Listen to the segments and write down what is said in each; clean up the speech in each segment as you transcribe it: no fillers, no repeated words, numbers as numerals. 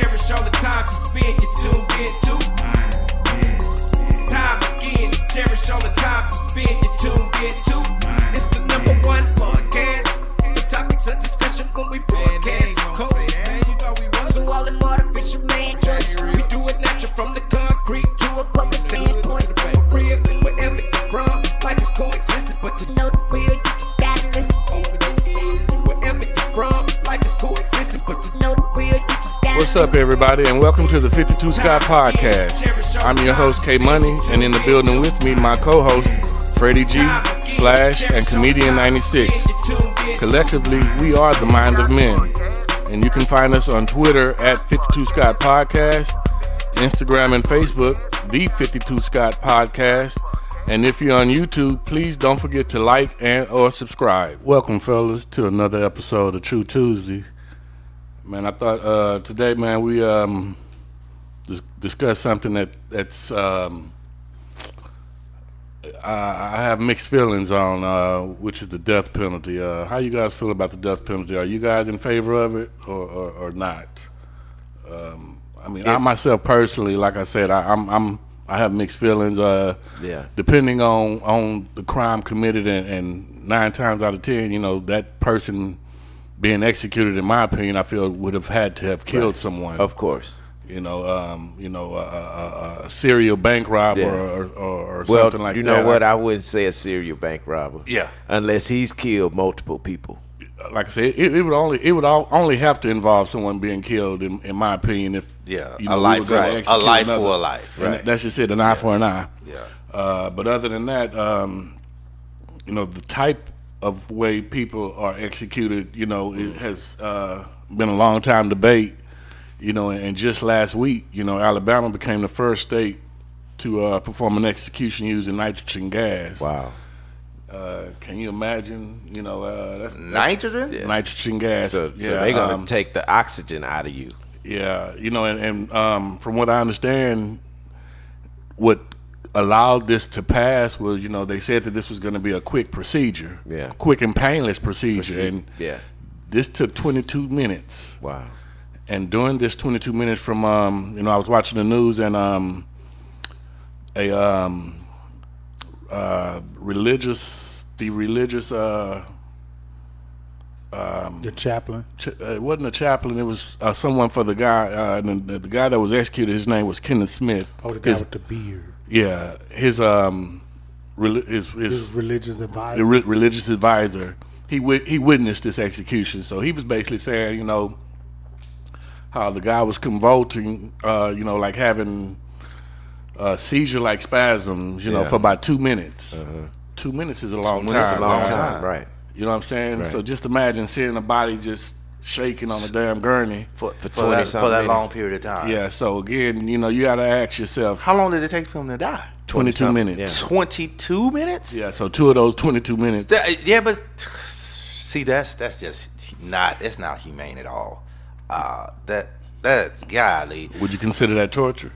cherish all the time you spend, you tuned in to. It's time again to cherish all the time you spend, you tuned in to. It's the number one podcast. The topics of discussion when we broadcast. So all them artificial man jokes, we do it natural from the concrete to a public standpoint. Real, wherever you're from, life is coexistence, but to know the real, you just gotta listen. Wherever you're from, life is coexistence, but to know the real, you just gotta listen. What's up, everybody, and welcome to the 52 Scott Podcast. I'm your host, K Money, and in the building with me, my co-host, Freddie G, Slash, and Comedian 96. Collectively, we are the Mind of Men. And you can find us on Twitter at 52 Scott Podcast, Instagram and Facebook, the 52 Scott Podcast. And if you're on YouTube, please don't forget to like and or subscribe. Welcome, fellas, to another episode of True Tuesday. Man, I thought today, man, we discuss something that's I have mixed feelings on, which is the death penalty. How you guys feel about the death penalty? Are you guys in favor of it or not? I myself personally, like I said, I have mixed feelings. Depending on the crime committed, and 9 times out of 10, that person being executed, in my opinion, I feel would have had to have killed someone. Of course. A serial bank robber or something like that. You know what? I wouldn't say a serial bank robber. Yeah. Unless he's killed multiple people. Like I said, it would only have to involve someone being killed, in my opinion. If a life for a life. Right. That's just it, an eye for an eye. Yeah. But other than that, the type of way people are executed, it has been a long time debate. And just last week, Alabama became the first state to perform an execution using nitrogen gas. Wow. Can you imagine? That's nitrogen? Yeah. Nitrogen gas. So they're going to take the oxygen out of you. Yeah. And from what I understand, what allowed this to pass was, they said that this was going to be a quick procedure. Yeah. A quick and painless procedure. And this took 22 minutes. Wow. And during this 22 minutes from, I was watching the news, and the chaplain. It wasn't a chaplain. It was someone for the guy. And the guy that was executed, his name was Kenneth Smith. Oh, the guy with the beard. Yeah, his religious advisor. Religious advisor. He witnessed this execution, so he was basically saying, how the guy was convulsing, like having seizure-like spasms, for about 2 minutes. 2 minutes is a long time. It's a long time, right. You know what I'm saying? Right. So just imagine seeing a body just shaking on a damn gurney. For that long period of time. Yeah, so again, you got to ask yourself. How long did it take for him to die? 22 minutes. Yeah. 22 minminutes? Yeah, so 2 of those 22 minutes. But see, that's not humane at all. That's golly. Would you consider that torture?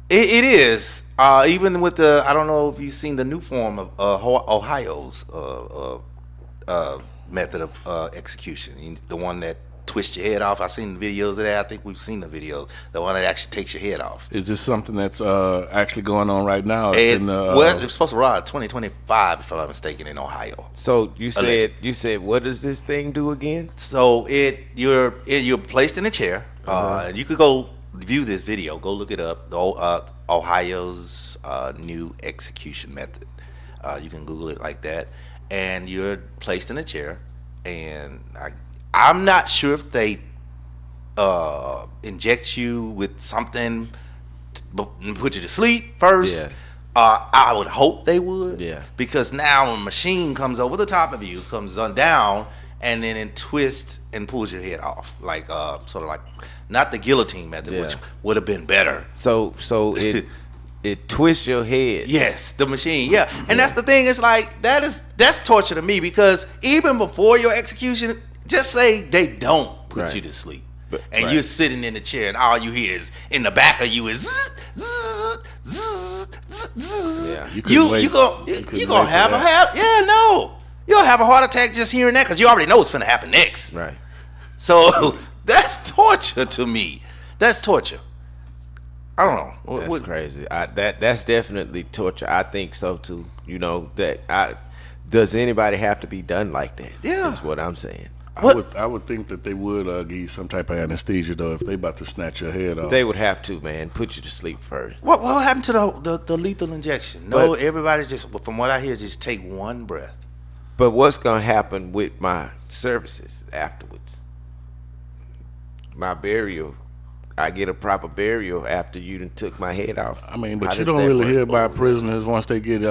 It is. Even with the, I don't know if you've seen the new form of Ohio's method of execution. The one that twists your head off. I've seen the videos of that. I think we've seen the videos. The one that actually takes your head off. Is this something that's actually going on right now? It's supposed to run 2025, if I'm not mistaken, in Ohio. So you said, what does this thing do again? So you're placed in a chair. And you could go view this video. Go look it up. Ohio's new execution method. You can Google it like that. And you're placed in a chair. And I'm not sure if they inject you with something to put you to sleep first. Yeah. I would hope they would. Yeah. Because now a machine comes over the top of you, comes on down, and then it twists and pulls your head off, like sort of like not the guillotine method, which would have been better. So it twists your head. Yes, the machine. Yeah, and that's the thing. It's like that's torture to me, because even before your execution, just say they don't put you to sleep, and you're sitting in the chair, and all you hear is in the back of you is zzz, zzz, zzz, zzz. Yeah, you gonna have you'll have a heart attack just hearing that, because you already know what's gonna happen next. Right. So that's torture to me. That's torture. I don't know. That's crazy. That's definitely torture. I think so too. You know does anybody have to be done like that? Yeah. That's what I'm saying. I would think that they would give you some type of anesthesia though if they about to snatch your head off. They would have to, man. Put you to sleep first. What happened to the lethal injection? No, everybody just, from what I hear, just take one breath. But what's gonna happen with my services afterwards? My burial. I get a proper burial after you done took my head off. I mean, but How you does don't that really work? hear about prisoners once they get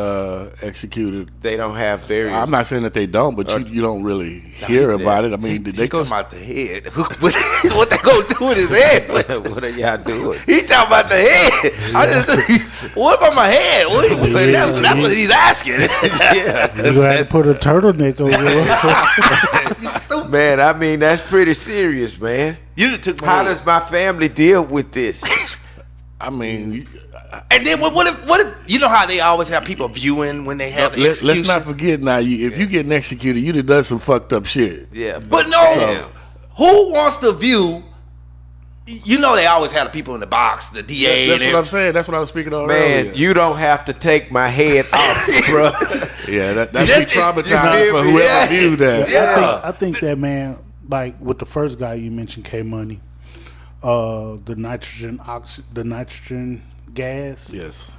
executed. They don't have burials. I'm not saying that they don't, but you don't really hear about it. I mean, did they He's go? talking about the head. What they gonna do with his head? What are y'all doing? He talking about the head. I just what about my head? That's what he's asking. Yeah, You gonna have to put a turtleneck over it. man. I mean, that's pretty serious, man. You took my How head. does my family deal with this? I mean, And then what if you know how they always have people viewing when they have the execution? let's not forget now. If you getting executed, you done some fucked up shit. Yeah, But no, who wants to view? You know they always have the people in the box, the DA. That's and what I'm saying. That's what I was speaking of man, earlier. you don't have to take my head off, bro. Yeah, that's Just- be you traumatizing feel for me? whoever Yeah. viewed that. Yeah. I think that, man, like with the first guy you mentioned, K Money, the nitrogen gas. Yes.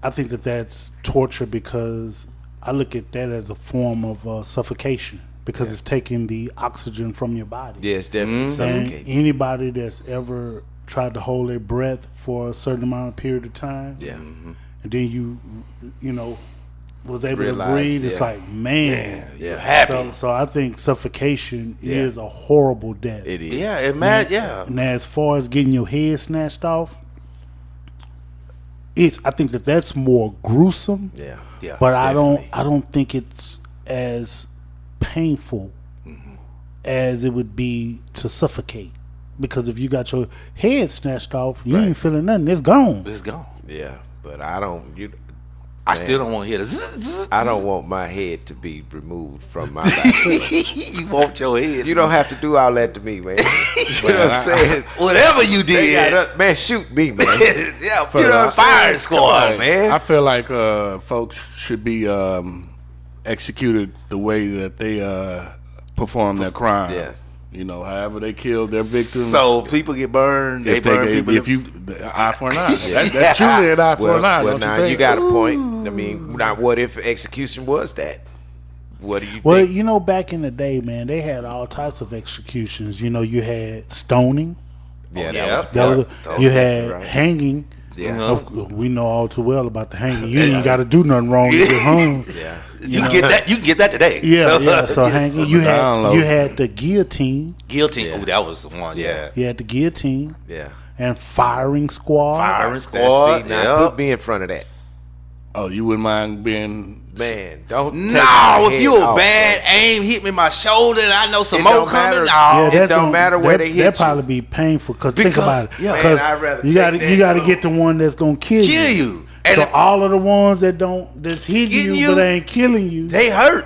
I think that's torture because I look at that as a form of suffocation because it's taking the oxygen from your body. Yeah, it's definitely And suffocating. anybody that's ever tried to hold their breath for a certain amount of period of time, Yeah, and then you know, was able Realize, to breathe, it's yeah. like, man. yeah, happy. So I think suffocation Yeah. is a horrible death. it is. Yeah, it mad. Yeah, And as far as getting your head snatched off, I think that's more gruesome. Yeah, yeah. But definitely. I don't think it's as painful as it would be to suffocate. Because if you got your head snatched off, you ain't feeling nothing. It's gone. It's gone. yeah. But I don't. I still don't want to hear this. I don't want my head to be removed from my body. You want your head? You don't have to do all that to me, man. You know what I'm saying? Whatever you They did. got man, shoot me, man. Yeah, You know what I'm fire saying? squad, Come on, man. I feel like folks should be executed the way that they perform their crime. Yeah. You know, however they killed their victims. So people get burned. They if burn people. if you eye for an eye, that's truly an eye for an eye. Well, don't now you you think? got a point. I mean, now what if execution was that? What do you Well, think? you know, back in the day, man, they had all types of executions. You know, you had stoning. Yeah, yeah. That was That you was had right. hanging. Yeah. We know all too well about the hanging. You ain't got to do nothing wrong to get home. Yeah. You can get that. You can get that today. Yeah, So hanging. You download. had the guillotine. Guilty. Yeah. Ooh, that was the one. Yeah. You had the guillotine Yeah. and firing squad. Firing That's squad. see, now Yeah. put me in front of that. Oh, you wouldn't mind being? Man, don't take No, my if head you a off, bad man. aim, hit me in my shoulder, and I know some It more don't coming. matter. No, It don't matter where they hit That'd you. probably be painful think Because- about it. yeah. Man, 'Cause I'd rather you take got to that you got to go. get the one that's gonna kill you. And so if- all of the ones that's hitting Hitting you you, but ain't killing you, they hurt.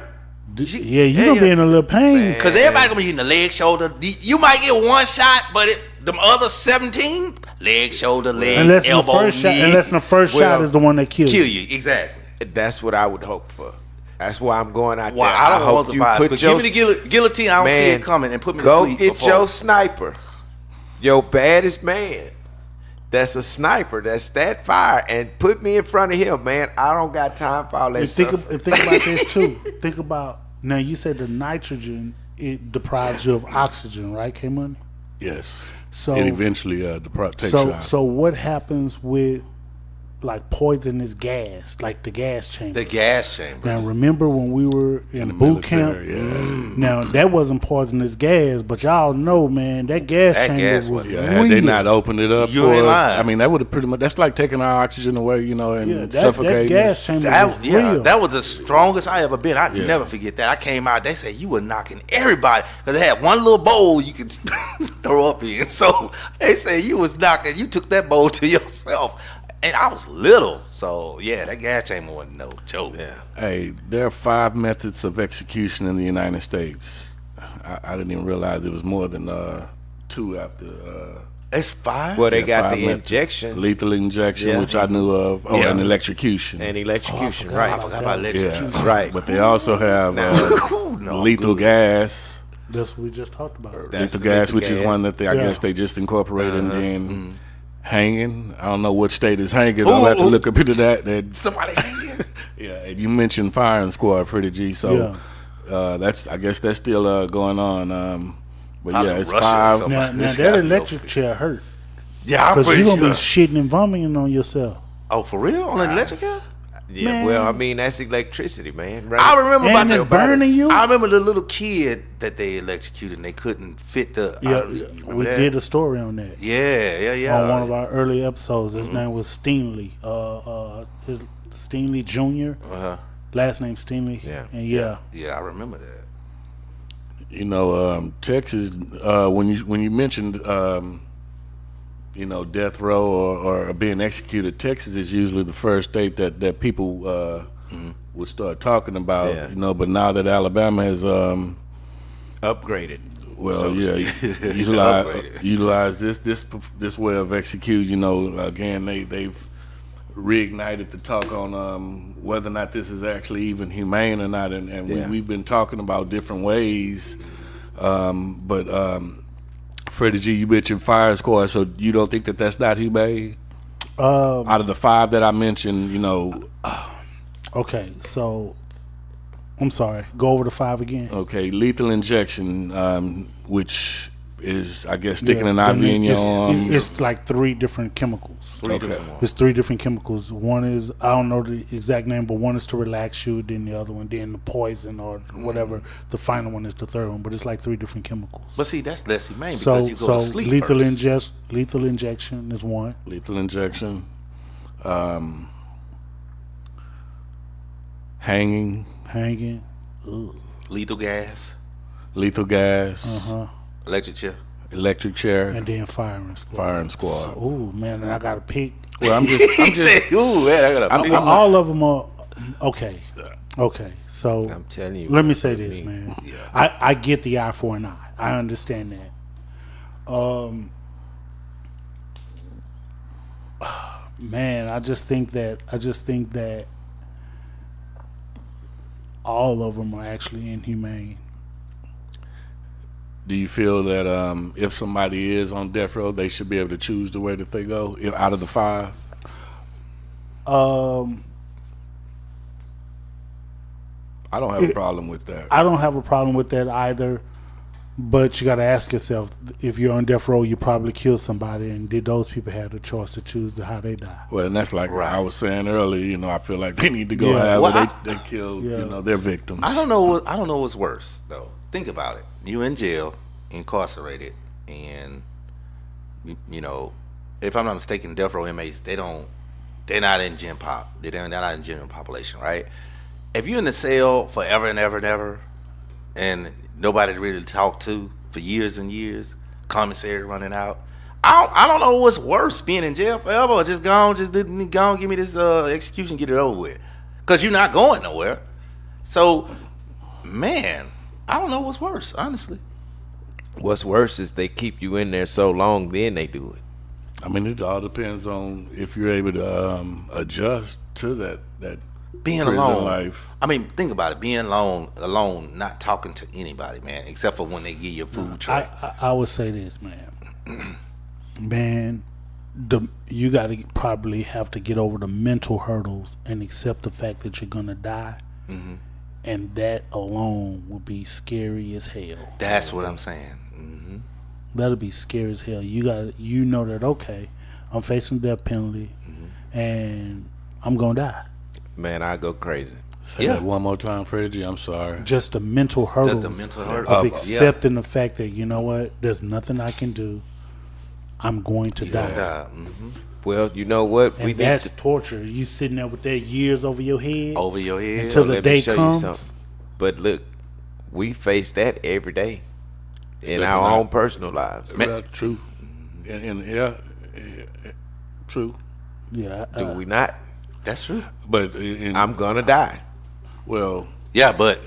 yeah, you gonna be in a little pain. Man. Because everybody gonna be hitting the leg, shoulder. You might get one shot, but them other 17, leg, shoulder, leg, Unless the elbow, first shot, knee, unless the first Well, shot is the one that kills kill you. you. Exactly. That's what I would hope for. That's why I'm going out Wow, there. I don't hope want the you vibes. put But your- give me the guillotine. I don't see Man, it coming, and put me Go to sleep. get before. your sniper, your baddest man. That's a sniper. That's that fire, and put me in front of him, man. I don't got time for all that And stuff. think about this too. Think about now. You said the nitrogen it deprives you of oxygen, right, K Money? Yes. So it eventually takes you out. so what happens with like poisonous gas, like the gas chamber? The gas chamber. Now remember when we were in the boot camp? military, yeah. Now that wasn't poisonous gas, but y'all know, man, that gas That chamber gas was was- Yeah, had they real. not opened it up You for ain't us, lying. I mean, that would have pretty much. That's like taking our oxygen away, you know, and Yeah, that suffocating. gas us. chamber That, was yeah, real. that was the strongest I ever been. I Yeah. never forget that. I came out. They said you were knocking everybody because they had one little bowl you could throw up in. So they said you was knocking. You took that bowl to yourself, and I was little. So yeah, that gas chamber wasn't no joke. yeah. Hey, there are 5 methods of execution in the United States. I didn't even realize there was more than 2 after It's 5. Well, they Yeah, got 5 the methods. injection Lethal injection, Yeah. which I knew of. Oh, Yeah. and electrocution. and electrocution, forgot right? I forgot about electrocution. yeah, Right. But they also have Ooh, no, lethal good. gas. That's what we just talked about. That's Lethal the gas, lethal which is gas. one that I Yeah. guess they just incorporated. And then Mm-hmm. hanging. I don't know what state is hanging. I'll have to Ooh. look up into that. Somebody hanging. Yeah, and you mentioned firing squad, Freddie G. So that's I guess that's still going on. But Probably yeah, it's Russia or 5. something. Now This that gotta be electric OC. chair hurt Yeah, I'm because pretty you're gonna sure. be shitting and vomiting on yourself. Oh, for real? On an electric chair? Yeah, Man. well, I mean that's electricity, man. Right? I remember And about it's burning you. I remember the little kid that they electrocuted and they couldn't fit the. I Yeah, don't- you remember we that? did a story on that Yeah. on one of our early episodes. Mm-hmm. His name was Steenley. His Steenley Jr. Uh-huh. Last name Steenley. Yeah. And yeah. Yeah, I remember that. You know, Texas. When you mentioned, death row or being executed, Texas is usually the first state that people would start talking about. Yeah. But now that Alabama has, Upgraded. well, so to yeah, speak. utilize this way of execute. Again, they've reignited the talk on whether or not this is actually even humane or not, and Yeah. we've been talking about different ways. But Freddie G, you mentioned fire squad, so you don't think that that's not humane? Out of the 5 that I mentioned, Okay, so I'm sorry. Go over the 5 again. okay, lethal injection, which is, I guess, sticking an Yeah, IV in your it's, arm. it's like 3 different chemicals. Okay. It's 3 different chemicals. One is, I don't know the exact name, but one is to relax you, then the other one, then the poison or whatever. The final one is the third one, but it's like 3 different chemicals. But see, that's less humane because So, you go to sleep lethal first. lethal injection is one. Lethal injection, hanging, Ugh. Lethal gas, lethal gas, electric chair. electric chair, And then firing squad. firing squad. Oh man, and I got to pick. Well, I'm just Ooh, man, I got a Well, all of them are okay. Okay, so I'm telling you. let me what say I this, mean. man. I get the eye for an eye. I understand that. Man, I just think that all of them are actually inhumane. Do you feel that if somebody is on death row, they should be able to choose the way that they go out of the 5? I don't have a problem with that. I don't have a problem with that either. But you got to ask yourself, if you're on death row, you probably killed somebody, and did those people have the choice to choose how they die? Well, and that's like Right. I was saying earlier. I feel like they need to go Yeah. however Well, they kill Yeah. their victims. I don't know what's worse though. Think about it. You in jail, incarcerated, and if I'm not mistaken, death row inmates they're not in gen pop. They're not in general population, right? If you're in the cell forever and ever and ever, and nobody to really talk to for years and years, commissary running out. I don't know what's worse, being in jail forever or just go on, give me this execution, get it over with. Because you're not going nowhere. So, man, I don't know what's worse, honestly. What's worse is they keep you in there so long, then they do it. I mean, it all depends on if you're able to adjust to that Being prison alone. life. I mean, think about it. Being alone, not talking to anybody, man, except for when they give you a food tray. I would say this, man. Man, you got to probably have to get over the mental hurdles and accept the fact that you're gonna die, and that alone would be scary as hell. That's what I'm saying. That'll be scary as hell. You know that okay, I'm facing death penalty, and I'm gonna die. Man, I go crazy. Say that one more time, Freddie G. I'm sorry. Just the mental hurdles The mental hurdles. of Yeah. accepting the fact that you know what, there's nothing I can do. I'm going to die. Well, you know what? And that's torture. You sitting there with that years over your head. Over your head. Until the let me day show you comes. something. But look, we face that every day in Stepping our out. own personal lives. True. And true. Yeah. Do we not? That's true. But I'm gonna die. well, Yeah, but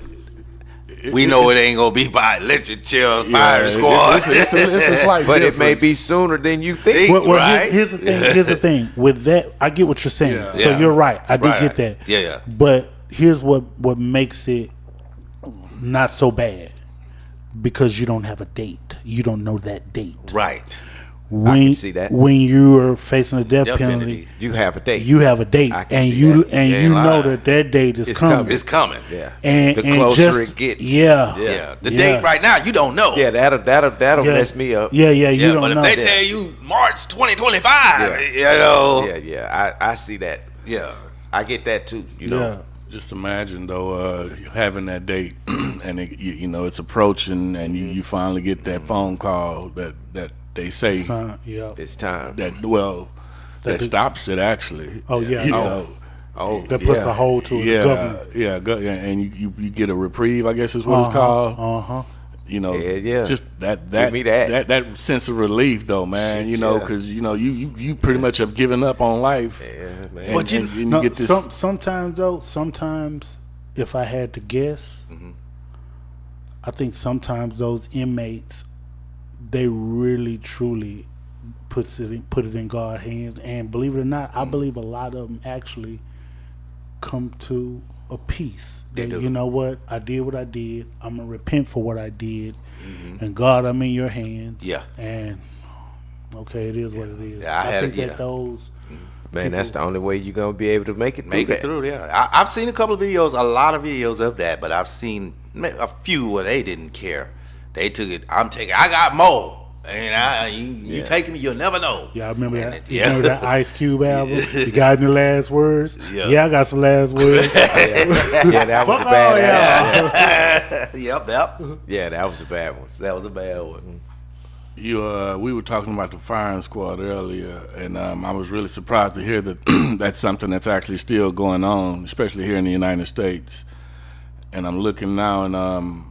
we know it ain't gonna be by electric chair firing squad. It's a slight But difference. it may be sooner than you think. Well, right. here's the thing. Here's the thing. With that, I get what you're saying. Yeah. So Yeah. you're right. I do Right. get that. Yeah, yeah. But here's what makes it not so bad, because you don't have a date. You don't know that date. Right. When, see that. when you're facing a death Death penalty, penalty. You have a date. you have a date, I can and see you that. and You you ain't know lying. that date is It's coming. coming. It's coming. Yeah. And the and closer just, it gets. yeah, Yeah. The Yeah. date right now, you don't know. Yeah, that'll yeah. mess me up. Yeah, you Yeah, don't but know. if they tell you March 2025, you know. Yeah. I see that. Yeah. I get that too. You know. Yeah. Just imagine though, having that date, and you know it's approaching, and you finally get that phone call that they say Yeah. It's time. that stops it actually. Oh, yeah. You Oh. know, Oh, That puts yeah. a hold to the government. and you get a reprieve, I guess is what it's called. You know, Yeah. just that Give me that. that sense of relief though, man. Shit, you know, yeah. because you know you pretty much have given up on life. Yeah, man. And, But you- and you No, get this. sometimes if I had to guess, I think sometimes those inmates, they really truly put it in God's hands, and believe it or not, I believe a lot of them actually come to a peace. They That, do. you know what? I did what I did. I'm gonna repent for what I did, and God, I'm in your hands. Yeah. And okay, it is what it is. Yeah, I had think it, yeah. that those. Man, that's the only way you're gonna be able to make it through. Make it through, yeah. I've seen a couple of videos, a lot of videos of that, but I've seen a few where they didn't care. They took it. I got more. And you taking me, you'll never know. Yeah, I remember And that. it- You remember that Ice Cube album? The guy in the last words. Yeah. I got some last words. Yeah, that was a Fuck bad all one. Yep. Yeah, that was a bad one. That was a bad one. We were talking about the firing squad earlier, and I was really surprised to hear that that's something that's actually still going on, especially here in the United States. And I'm looking now, and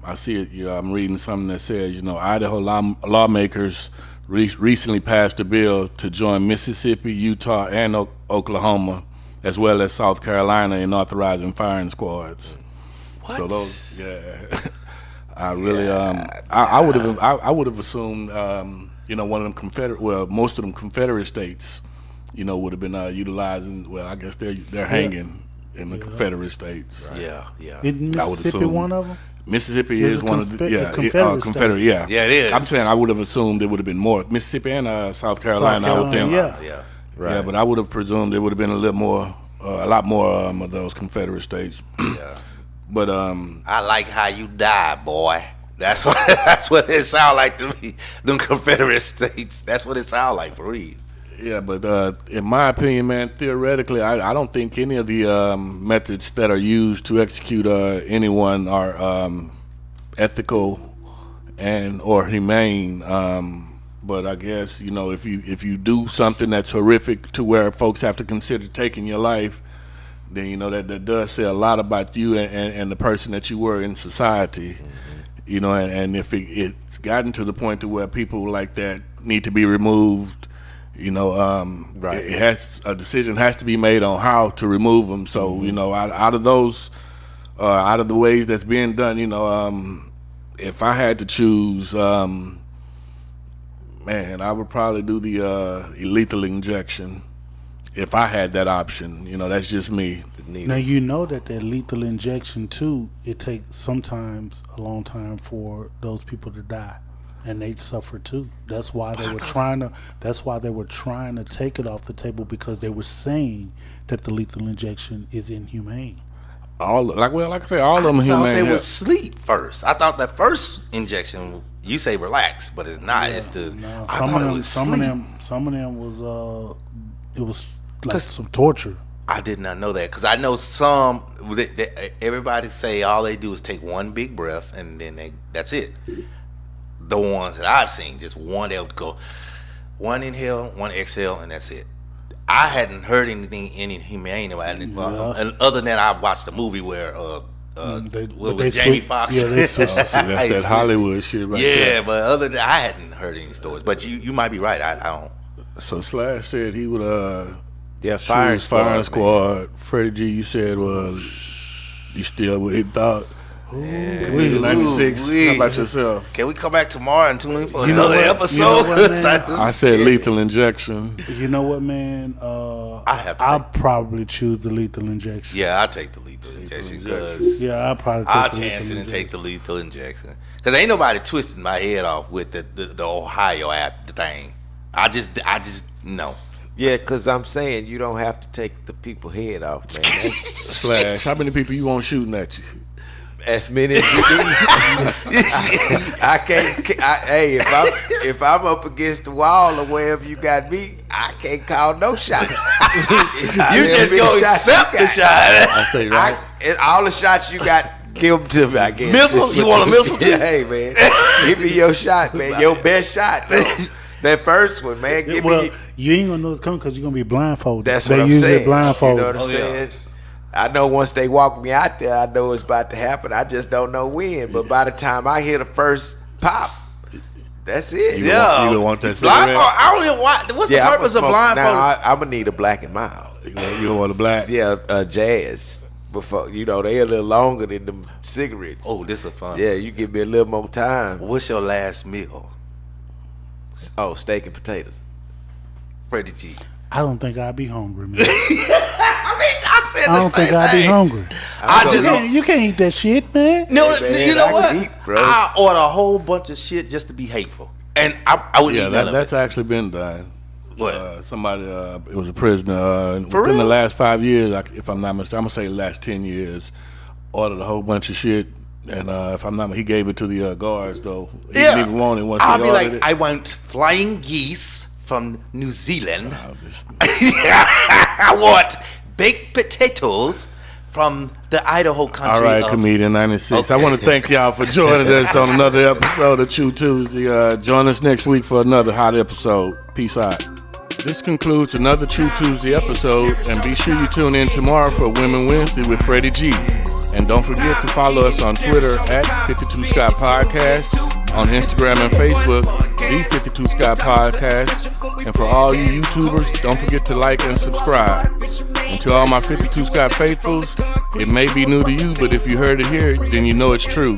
I see it. You know, I'm reading something that says, you know, Idaho lawmakers recently passed a bill to join Mississippi, Utah, and Oklahoma, as well as South Carolina, in authorizing firing squads. What? So those, yeah. I really, I would have assumed, you know, one of them most of them Confederate states, you know, would have been utilizing. Well, I guess they're hanging in the Confederate states. Yeah. Isn't I would Mississippi assume. one of them? Mississippi It's is a one of the Confederate Confederate. state. Yeah, Yeah, it is. I'm saying I would have assumed there would have been more Mississippi and South Carolina. I would think. Carolina, Yeah. Yeah, but I would have presumed there would have been a lot more of those Confederate states. Yeah. But I like how you die, boy. That's what it sound like to me. Them Confederate states. That's what it sound like for real. yeah, but in my opinion, man, theoretically, I don't think any of the methods that are used to execute anyone are ethical and or humane. But I guess, you know, if you do something that's horrific to where folks have to consider taking your life, then you know that does say a lot about you and the person that you were in society. You know, and if it's gotten to the point to where people like that need to be removed, you know, a decision has to be made on how to remove them. So, you know, out of the ways that's being done, you know, if I had to choose, man, I would probably do the lethal injection if I had that option. You know, that's just me. Now you know that lethal injection too, it takes sometimes a long time for those people to die, and they suffer too. That's why they were trying to. That's why they were trying to take it off the table, because they were saying that the lethal injection is inhumane. Like I say, all of them I thought humane. they Yeah. would sleep first. I thought that first injection, you say relax, but it's not. It's the. No, I thought it was some sleep. of them was it was like 'Cause- some torture. I did not know that because I know some. Everybody say all they do is take one big breath and then that's it. The ones that I've seen, just one, they'll go one inhale, one exhale, and that's it. I hadn't heard anything inhumane about it. And other than I watched a movie where with Jamie Foxx. Yeah, they switched. That's that Hollywood shit right there. Yeah, but other than I hadn't heard any stories. But you might be right. I don't. So Slash said he would firing choose firing squad. squad. Freddie G, you said was you still with his thought. Comedian 96. How about yourself? Can we come back tomorrow and tune in for You know another what? episode? You know what, man? I said lethal injection. You know what, man? I'll probably choose the lethal injection. Yeah, I'll take the lethal injection because Yeah, I'll probably take I'll the chance lethal it and take injection. the lethal injection. Because ain't nobody twisting my head off with the Ohio app thing. I just no. Yeah, because I'm saying you don't have to take the people head off, man. That's Slash. How many people you want shooting at you? as many as you need. I can't. Hey, if I'm up against the wall or wherever you got me, I can't call no shots. You just go accept the shot. I say right. All the shots you got, give them to me. I guess. Missile? You want a missile too? Yeah, hey man, give me your shot, man. Your best shot. Though. That first one, man. Give me. You ain't gonna know it's coming because you're gonna be blindfolded. That's They what I'm usually saying. blindfolded. You know what I'm saying? I know once they walk me out there, I know it's about to happen. I just don't know when. But by the time I hear the first pop, that's it. You don't want that Blindfold. cigarette? I don't even want. What's the purpose of blindfold? Now I'm gonna need a black and mild. You don't want a black? Yeah, jazz. Before they a little longer than them cigarettes. Oh, this is fun. Yeah, you give me a little more time. What's your last meal, Oh, steak and potatoes. Freddie G? I don't think I'd be hungry, man. I said I don't think I'd be hungry. You can't eat that shit, man. No, Hey, man, you know I what? can eat, bro. I order a whole bunch of shit just to be hateful, and I wouldn't Yeah, eat none of that's it. actually been done. What? Somebody, it was a prisoner. For Within the real? last 5 years, if I'm not mistaken, I'm gonna say the last 10 years, ordered a whole bunch of shit, and if I'm not, he gave it to the guards though. He didn't even want it once I'll he be ordered like, it. I want flying geese from New Zealand. Oh, this- I want baked potatoes from the Idaho country. All right, of- Comedian 96. Okay. I want to thank y'all for joining us on another episode of True Tuesday. Join us next week for another hot episode. Peace out. This concludes another True Tuesday episode, and be sure you tune in tomorrow for Women Wednesday with Freddie G. And don't forget to follow us on Twitter at 52 Scott Podcast, on Instagram and Facebook, the 52 Scott Podcast. And for all you YouTubers, don't forget to like and subscribe. And to all my 52 Scott faithfuls, it may be new to you, but if you heard it here, then you know it's true.